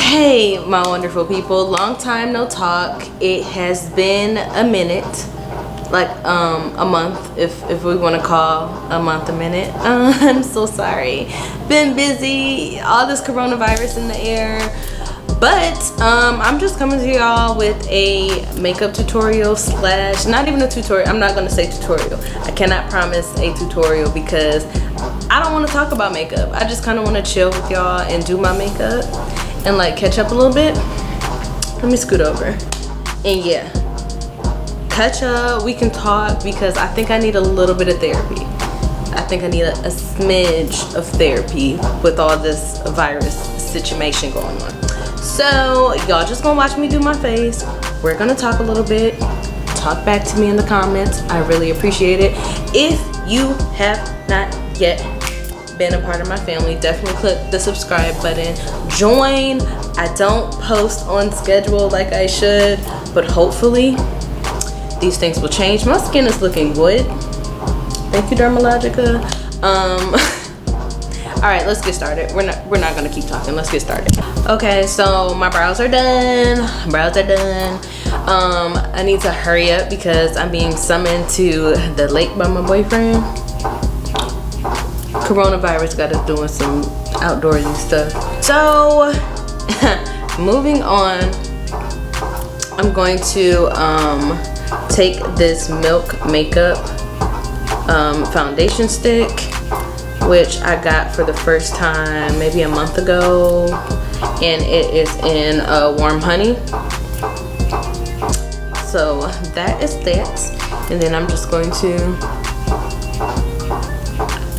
Hey, my wonderful people. Long time no talk. It has been a minute, like a month, if we want to call a month a minute. I'm so sorry. Been busy. All this coronavirus in the air. But I'm just coming to y'all with a makeup tutorial slash, not even a tutorial. I'm not gonna say tutorial. I cannot promise a tutorial because I don't want to talk about makeup. I just kind of want to chill with y'all and do my makeup and like catch up a little bit. Let me scoot over. And yeah, catch up. We can talk because I think I need a little bit of therapy. I think I need a smidge of therapy with all this virus situation going on. So y'all just gonna watch me do my face. We're gonna talk a little bit. Talk back to me in the comments. I really appreciate it. If you have not yet been a part of my family, definitely click the subscribe button. Join. I don't post on schedule like I should, but hopefully these things will change. My skin is looking good. Thank you, Dermalogica. All right, let's get started. We're not gonna keep talking. Let's get started. Okay, so my brows are done. I need to hurry up because I'm being summoned to the lake by my boyfriend. Coronavirus got us doing some outdoorsy stuff. So moving on, I'm going to take this Milk Makeup foundation stick, which I got for the first time maybe a month ago, and it is in warm honey. So that is that, and then I'm just going to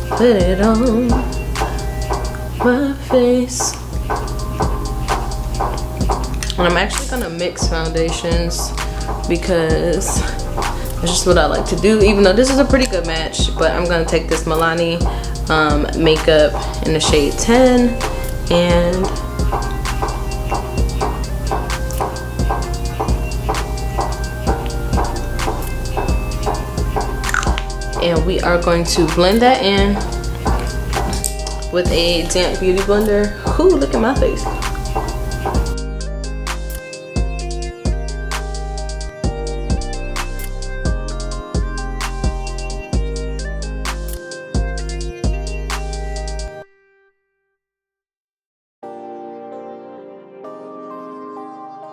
put it on my face. And I'm actually gonna mix foundations because it's just what I like to do, even though this is a pretty good match. But I'm gonna take this Milani makeup in the shade 10 and we are going to blend that in with a damp beauty blender. Ooh, look at my face.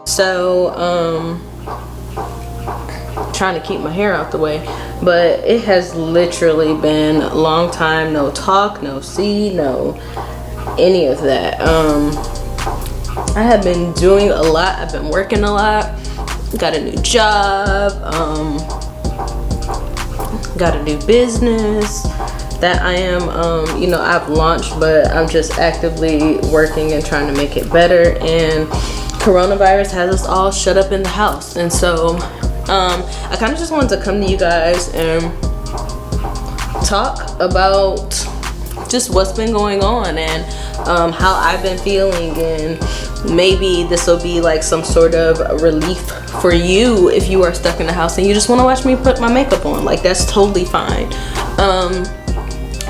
So trying to keep my hair out the way, but it has literally been a long time no talk, no see, no any of that. I have been doing a lot. I've been working a lot, got a new job, got a new business that I am I've launched, but I'm just actively working and trying to make it better. And coronavirus has us all shut up in the house, and so I kind of just wanted to come to you guys and talk about just what's been going on and how I've been feeling, and maybe this will be like some sort of relief for you if you are stuck in the house and you just want to watch me put my makeup on. Like, that's totally fine.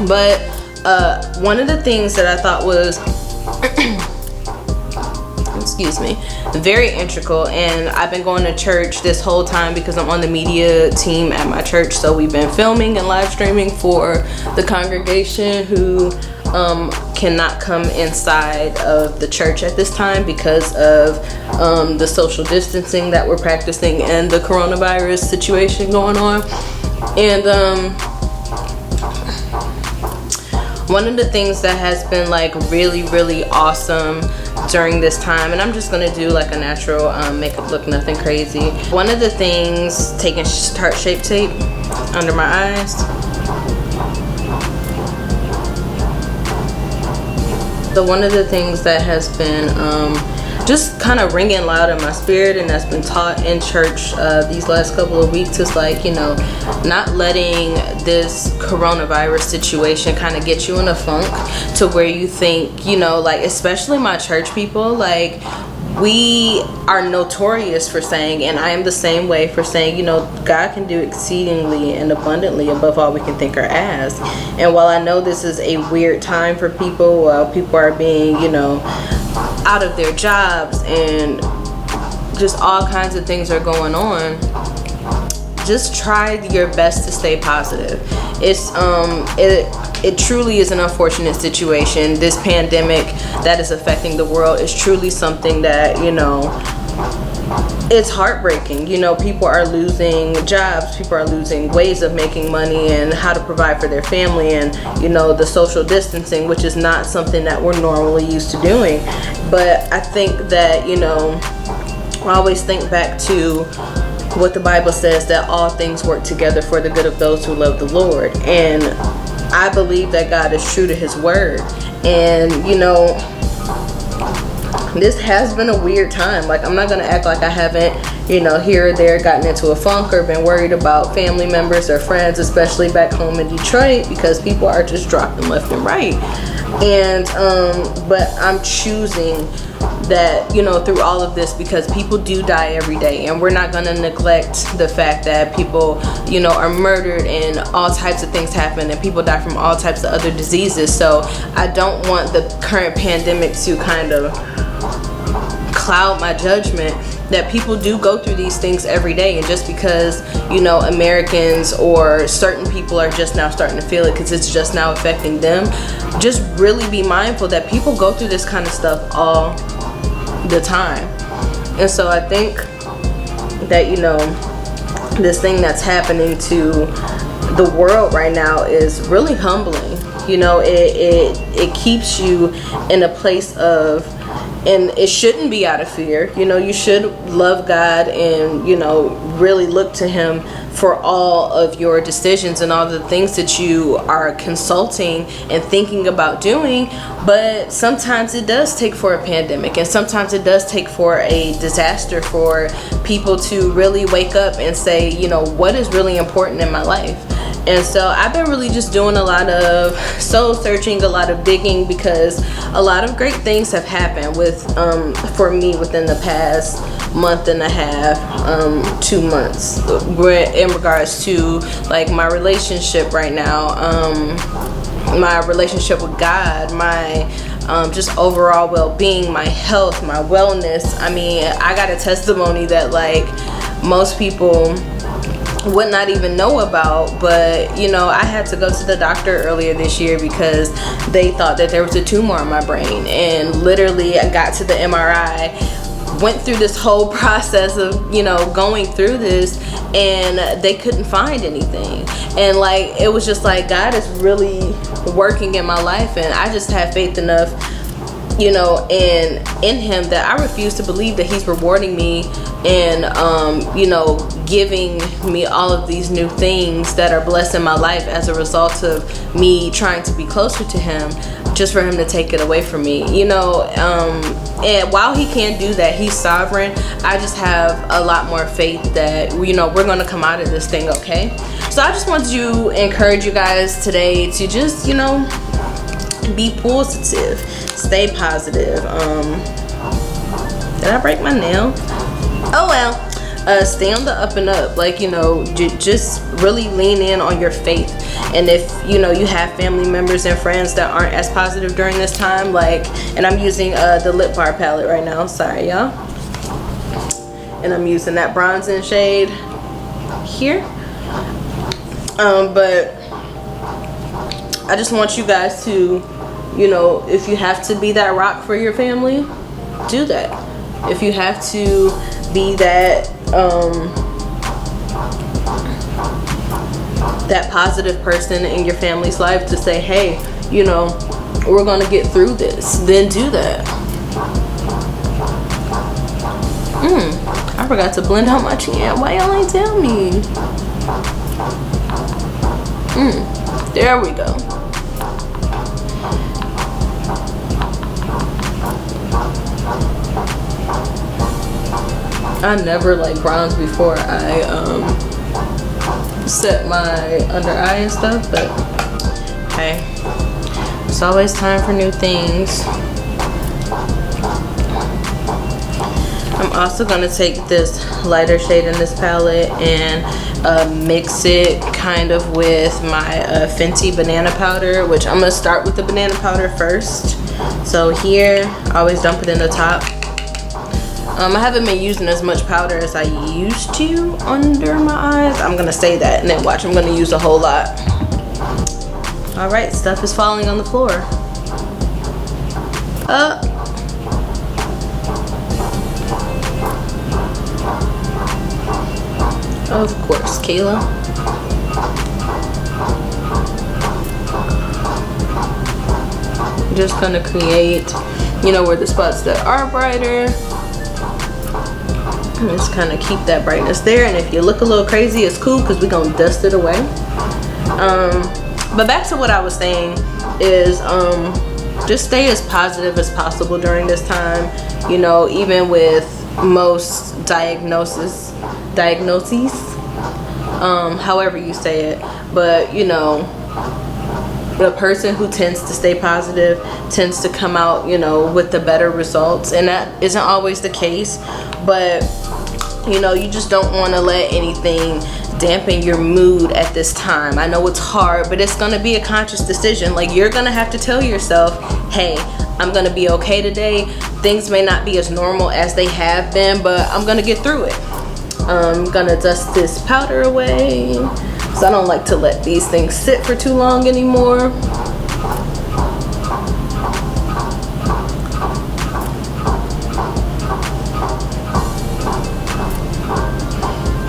But one of the things that I thought was excuse me, very integral, and I've been going to church this whole time because I'm on the media team at my church, so we've been filming and live streaming for the congregation who cannot come inside of the church at this time because of the social distancing that we're practicing and the coronavirus situation going on. And one of the things that has been like really awesome during this time, and I'm just gonna do like a natural makeup look, nothing crazy. One of the things, taking Tarte Shape Tape under my eyes. So one of the things that has been just kind of ringing loud in my spirit, and that's been taught in church these last couple of weeks, is like, not letting this coronavirus situation kind of get you in a funk to where you think, like, especially my church people, like, we are notorious for saying, and I am the same way, for saying, God can do exceedingly and abundantly above all we can think or ask. And while I know this is a weird time for people, while people are being, out of their jobs and just all kinds of things are going on, just try your best to stay positive. It truly is an unfortunate situation. This pandemic that is affecting the world is truly something that, you know, it's heartbreaking. You know, people are losing jobs, people are losing ways of making money and how to provide for their family, and, you know, the social distancing, which is not something that we're normally used to doing. But I think that, you know, I always think back to what the Bible says, that all things work together for the good of those who love the Lord. And I believe that God is true to his word. And, you know, this has been a weird time. Like, I'm not gonna act like I haven't, you know, here or there gotten into a funk or been worried about family members or friends, especially back home in Detroit, because people are just dropping left and right. And but I'm choosing that, you know, through all of this, because people do die every day, and we're not going to neglect the fact that people, you know, are murdered and all types of things happen, and people die from all types of other diseases. So I don't want the current pandemic to kind of cloud my judgment that people do go through these things every day. And just because, you know, Americans or certain people are just now starting to feel it because it's just now affecting them, just really be mindful that people go through this kind of stuff all the time. And so I think that, you know, this thing that's happening to the world right now is really humbling. You know, it keeps you in a place of, and it shouldn't be out of fear. You know, you should love God and, you know, really look to him for all of your decisions and all the things that you are consulting and thinking about doing. But sometimes it does take for a pandemic, and sometimes it does take for a disaster for people to really wake up and say, you know, what is really important in my life. And so I've been really just doing a lot of soul searching, a lot of digging, because a lot of great things have happened with for me within the past month and a half, 2 months, in regards to like my relationship right now, my relationship with God, my just overall well-being, my health, my wellness. I mean, I got a testimony that like most people would not even know about. But, you know, I had to go to the doctor earlier this year because they thought that there was a tumor in my brain, and literally I got to the MRI, went through this whole process of, you know, going through this, and they couldn't find anything. And like, it was just like, God is really working in my life, and I just have faith enough, you know, in him, that I refuse to believe that he's rewarding me and you know, giving me all of these new things that are blessing my life as a result of me trying to be closer to him, just for him to take it away from me, you know. And while he can't do that, he's sovereign. I just have a lot more faith that, you know, we're gonna come out of this thing okay. So I just wanted to encourage you guys today to just, you know, be positive, stay positive. Did I break my nail? Oh well. Stay on the up and up, like, you know, just really lean in on your faith. And if, you know, you have family members and friends that aren't as positive during this time, like, and I'm using the lip bar palette right now, sorry y'all, and I'm using that bronzing shade here, but I just want you guys to, you know, if you have to be that rock for your family, do that. If you have to be that that positive person in your family's life to say, hey, you know, we're gonna get through this, then do that. I forgot to blend out my chin. Why y'all ain't tell me? There we go. I never like bronze before I set my under eye and stuff, but hey, it's always time for new things. I'm also gonna take this lighter shade in this palette and mix it kind of with my Fenty banana powder, which I'm gonna start with the banana powder first. So here, I always dump it in the top. I haven't been using as much powder as I used to under my eyes. I'm gonna say that and then watch, I'm gonna use a whole lot. All right, stuff is falling on the floor. Of course, Kayla. Just gonna create, you know, where the spots that are brighter. And just kind of keep that brightness there. And if you look a little crazy, it's cool because we're gonna dust it away. But back to what I was saying is just stay as positive as possible during this time. You know, even with most diagnoses, however you say it. But you know, the person who tends to stay positive tends to come out, you know, with the better results, and that isn't always the case. But you know, you just don't want to let anything dampen your mood at this time. I know it's hard, but it's gonna be a conscious decision. Like, you're gonna have to tell yourself, hey, I'm gonna be okay today. Things may not be as normal as they have been, but I'm gonna get through it. I'm gonna dust this powder away, because I don't like to let these things sit for too long anymore.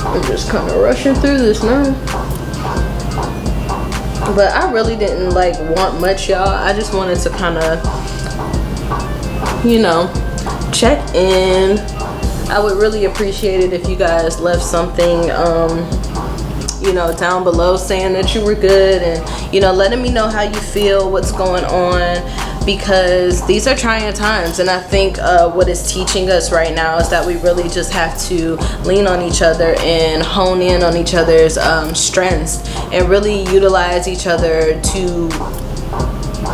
I'm just kind of rushing through this now. But I really didn't like want much, y'all. I just wanted to kind of, you know, check in. I would really appreciate it if you guys left something, you know, down below saying that you were good, and, you know, letting me know how you feel, what's going on, because these are trying times. And I think what it's teaching us right now is that we really just have to lean on each other and hone in on each other's strengths, and really utilize each other to,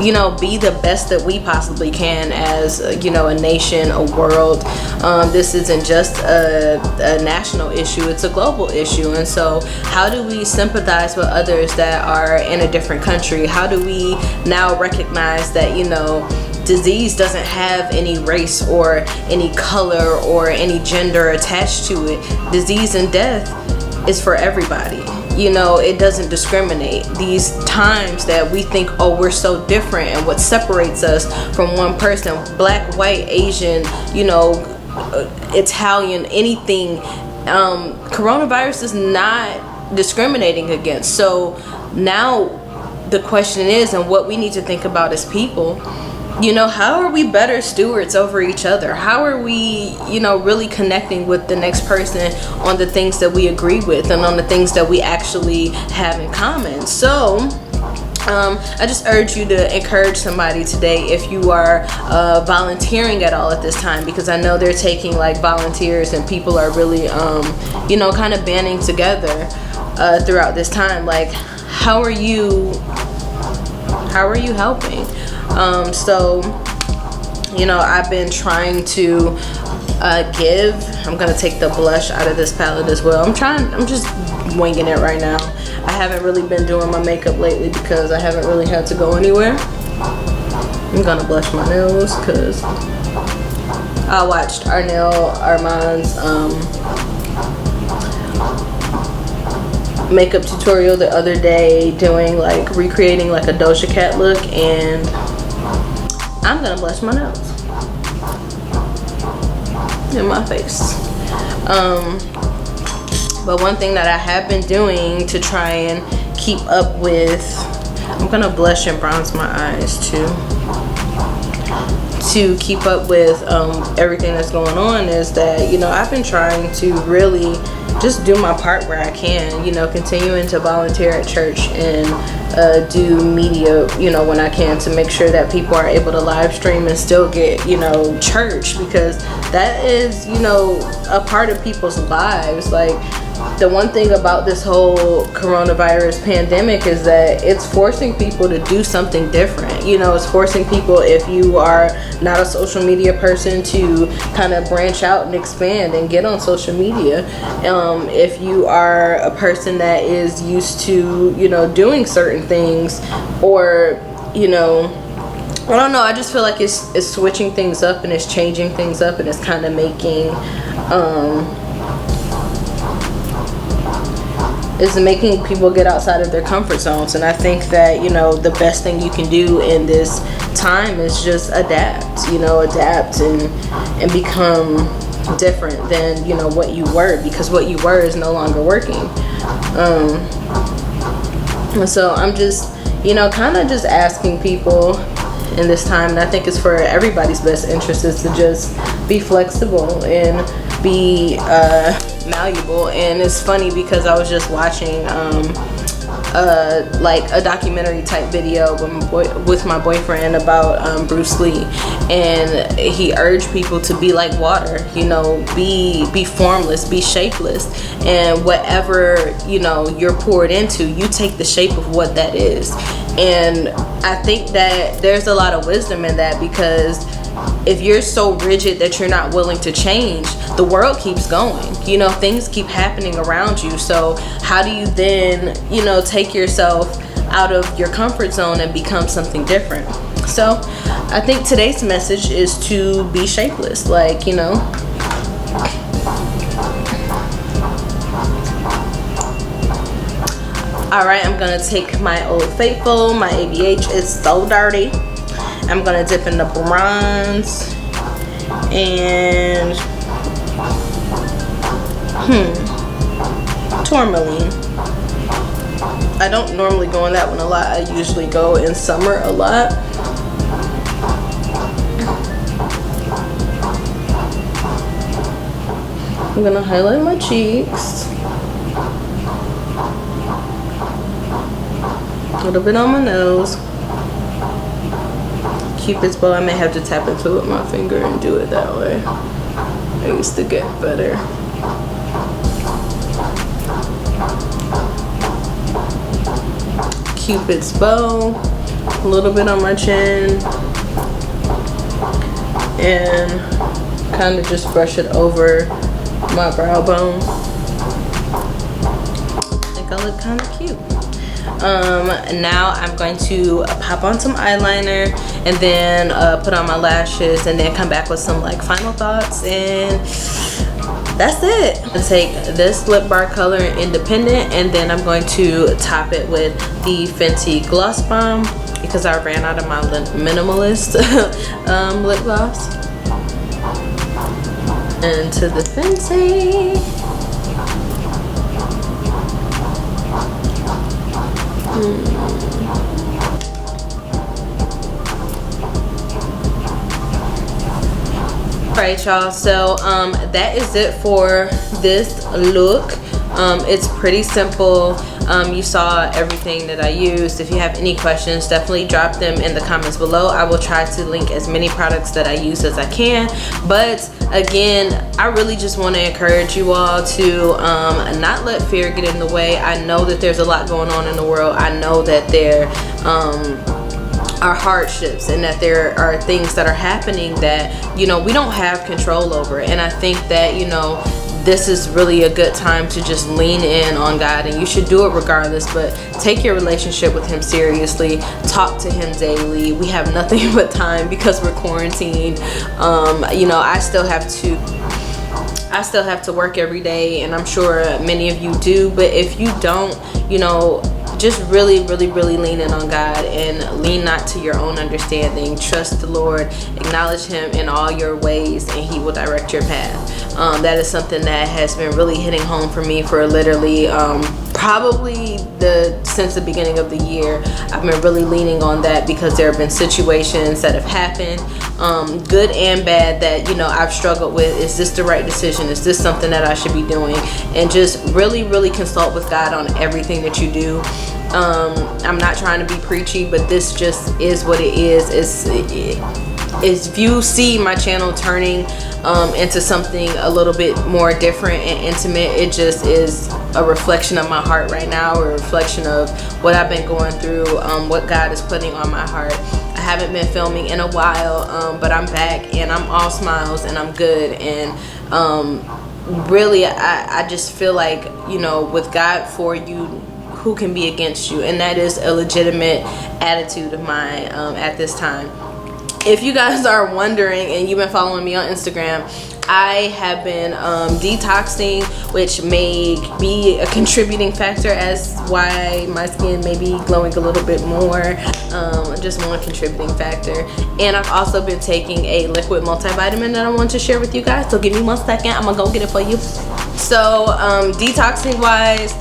you know, be the best that we possibly can as, you know, a nation, a world. This isn't just a national issue, it's a global issue. And so how do we sympathize with others that are in a different country? How do we now recognize that, you know, disease doesn't have any race or any color or any gender attached to it? Disease and death is for everybody. You know, it doesn't discriminate. These times that we think, oh, we're so different, and what separates us from one person, black, white, Asian, you know, Italian, anything, coronavirus is not discriminating against. So now the question is, and what we need to think about as people, you know, how are we better stewards over each other? How are we, you know, really connecting with the next person on the things that we agree with and on the things that we actually have in common? So I just urge you to encourage somebody today if you are volunteering at all at this time, because I know they're taking like volunteers, and people are really, you know, kind of banding together throughout this time. Like, how are you helping? So, you know, I've been trying to give. I'm gonna take the blush out of this palette as well. I'm just winging it right now. I haven't really been doing my makeup lately because I haven't really had to go anywhere. I'm gonna blush my nails because I watched Armand's makeup tutorial the other day, doing like recreating like a Doja Cat look, and I'm gonna blush my nose in my face. But one thing that I have been doing to try and keep up with, I'm gonna blush and bronze my eyes too, to keep up with everything that's going on, is that, you know, I've been trying to really just do my part where I can, you know, continuing to volunteer at church and do media, you know, when I can, to make sure that people are able to live stream and still get, you know, church, because that is, you know, a part of people's lives. Like, the one thing about this whole coronavirus pandemic is that it's forcing people to do something different. You know, it's forcing people, if you are not a social media person, to kind of branch out and expand and get on social media. If you are a person that is used to, you know, doing certain things, or, you know, I don't know, I just feel like it's switching things up and it's changing things up, and it's kind of making is making people get outside of their comfort zones. And I think that, you know, the best thing you can do in this time is just adapt, you know, adapt and become different than, you know, what you were, because what you were is no longer working. So I'm just, you know, kind of just asking people in this time, and I think it's for everybody's best interest, is to just be flexible and be malleable. And it's funny because I was just watching like a documentary type video with my boyfriend about Bruce Lee, and he urged people to be like water, you know, be formless, be shapeless, and whatever, you know, you're poured into, you take the shape of what that is. And I think that there's a lot of wisdom in that, because if you're so rigid that you're not willing to change, the world keeps going, you know, things keep happening around you. So how do you then, you know, take yourself out of your comfort zone and become something different? So I think today's message is to be shapeless, like, you know. All right, I'm gonna take my Old Faithful. My ABH is so dirty. I'm gonna dip in the bronze and tourmaline. I don't normally go in that one a lot. I usually go in summer a lot. I'm gonna highlight my cheeks. A little bit on my nose. Cupid's bow, I may have to tap into it with my finger and do it that way. I used to get better. Cupid's bow, a little bit on my chin, and kind of just brush it over my brow bone. I think I look kind of cute. Now I'm going to pop on some eyeliner and then put on my lashes, and then come back with some like final thoughts, and that's it. I'm gonna take this lip bar color Independent, and then I'm going to top it with the Fenty Gloss Bomb, because I ran out of my minimalist lip gloss. And to the Fenty. Alright y'all, so that is it for this look. It's pretty simple. You saw everything that I used. If you have any questions, definitely drop them in the comments below. I will try to link as many products that I use as I can. But again, I really just want to encourage you all to not let fear get in the way. I know that there's a lot going on in the world. I know that there are hardships, and that there are things that are happening that, you know, we don't have control over. And I think that, you know, this is really a good time to just lean in on God, and you should do it regardless, but take your relationship with him seriously. Talk to him daily. We have nothing but time because we're quarantined. You know, I still have to work every day, and I'm sure many of you do, but if you don't, you know, just really lean in on God and lean not to your own understanding. Trust the Lord, acknowledge him in all your ways, and he will direct your path. That is something that has been really hitting home for me for literally probably since the beginning of the year. I've been really leaning on that, because there have been situations that have happened, good and bad, that, you know, I've struggled with. Is this the right decision? Is this something that I should be doing? And just really consult with God on everything that you do. I'm not trying to be preachy, but this just is what it is. If you see my channel turning into something a little bit more different and intimate, it just is a reflection of my heart right now, a reflection of what I've been going through, what God is putting on my heart. I haven't been filming in a while, but I'm back, and I'm all smiles, and I'm good. And really, I just feel like, you know, with God for you, who can be against you? And that is a legitimate attitude of mine at this time. if you guys are wondering and you've been following me on Instagram, I have been detoxing, which may be a contributing factor as why my skin may be glowing a little bit more. Just one contributing factor. And I've also been taking a liquid multivitamin that I want to share with you guys. So give me 1 second. I'm gonna go get it for you. So detoxing wise,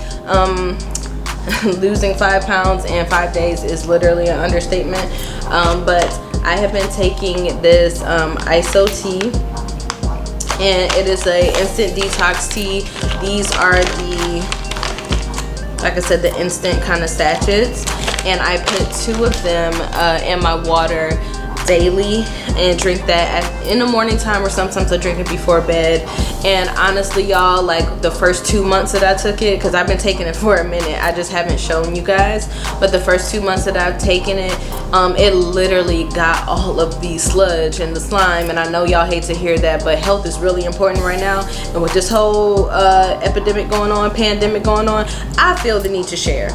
losing 5 pounds in 5 days is literally an understatement. But I have been taking this Iaso tea, and it is a instant detox tea. These are the, like I said, the instant kind of sachets, and I put 2 of them in my water daily and drink that in the morning time, or sometimes I drink it before bed. And honestly, y'all, like the first 2 months that I took it, because I've been taking it for a minute, I just haven't shown you guys, but the first 2 months that I've taken it, it literally got all of the sludge and the slime. And I know y'all hate to hear that, but health is really important right now, and with this whole epidemic going on, pandemic going on, I feel the need to share.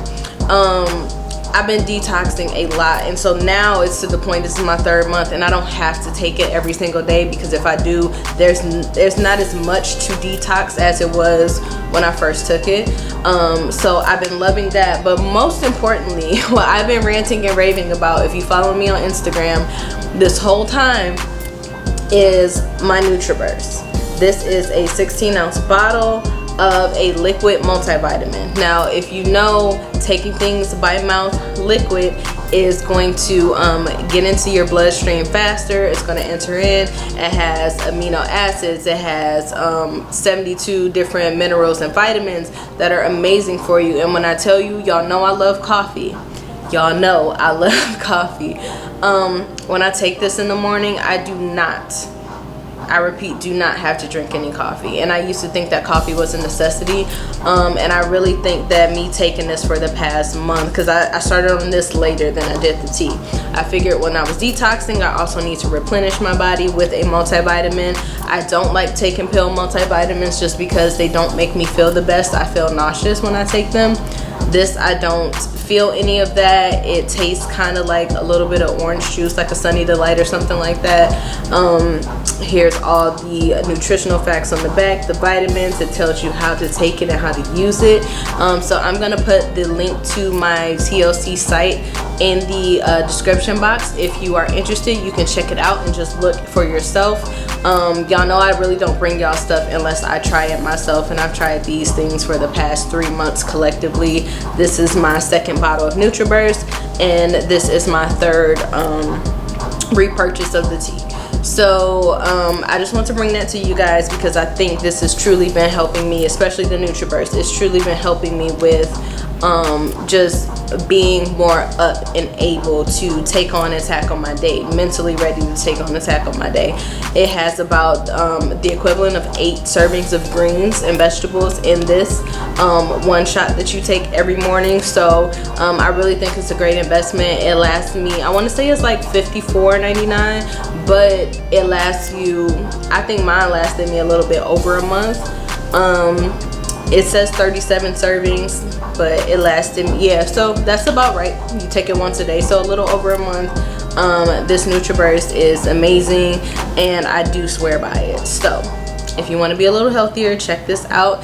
I've been detoxing a lot, and so now it's to the point, this is my 3rd month, and I don't have to take it every single day, because if I do, there's not as much to detox as it was when I first took it. So I've been loving that. But most importantly, what I've been ranting and raving about, if you follow me on Instagram this whole time, is my Nutraburst. This is a 16-ounce bottle of a liquid multivitamin. Now, if you know, taking things by mouth liquid is going to get into your bloodstream faster. It's going to enter in. It has amino acids. It has 72 different minerals and vitamins that are amazing for you. And when I tell you, y'all know I love coffee. Y'all know I love coffee. When I take this in the morning, I repeat, do not have to drink any coffee. And I used to think that coffee was a necessity, and I really think that me taking this for the past month, because I started on this later than I did the tea. I figured when I was detoxing, I also need to replenish my body with a multivitamin. I don't like taking pill multivitamins just because they don't make me feel the best. I feel nauseous when I take them. This, I don't feel any of that. It tastes kind of like a little bit of orange juice, like a Sunny Delight or something like that. Here's all the nutritional facts on the back, the vitamins. It tells you how to take it and how to use it. So I'm gonna put the link to my TLC site in the description box. If you are interested, you can check it out and just look for yourself. Y'all know I really don't bring y'all stuff unless I try it myself, and I've tried these things for the past 3 months collectively. This is my 2nd bottle of Nutraburst, and this is my 3rd repurchase of the tea. So I just want to bring that to you guys, because I think this has truly been helping me, especially the Nutraburst. It's truly been helping me with just being more up and able to take on an attack on my day, mentally ready to take on an attack on my day. It has about the equivalent of 8 servings of greens and vegetables in this one shot that you take every morning. So I really think it's a great investment. It lasts me, I want to say it's like $54.99, but it lasts you, I think mine lasted me a little bit over a month. It says 37 servings, but it lasted, yeah, so that's about right. You take it once a day, so a little over a month. This Nutraburst is amazing, and I do swear by it. So if you want to be a little healthier, check this out.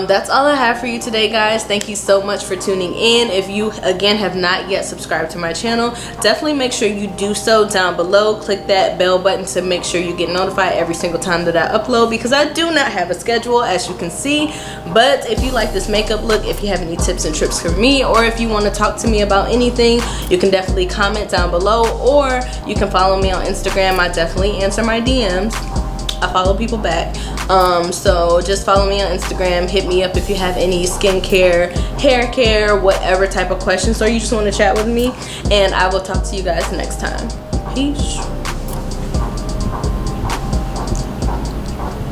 That's all I have for you today, guys. Thank you so much for tuning in. If you, again, have not yet subscribed to my channel, definitely make sure you do so down below. Click that bell button to make sure you get notified every single time that I upload, because I do not have a schedule, as you can see. But if you like this makeup look, if you have any tips and tricks for me, or if you want to talk to me about anything, you can definitely comment down below, or you can follow me on Instagram. I definitely answer my DMs. I follow people back. So just follow me on Instagram. Hit me up if you have any skincare, hair care, whatever type of questions, or you just want to chat with me. And I will talk to you guys next time. Peace.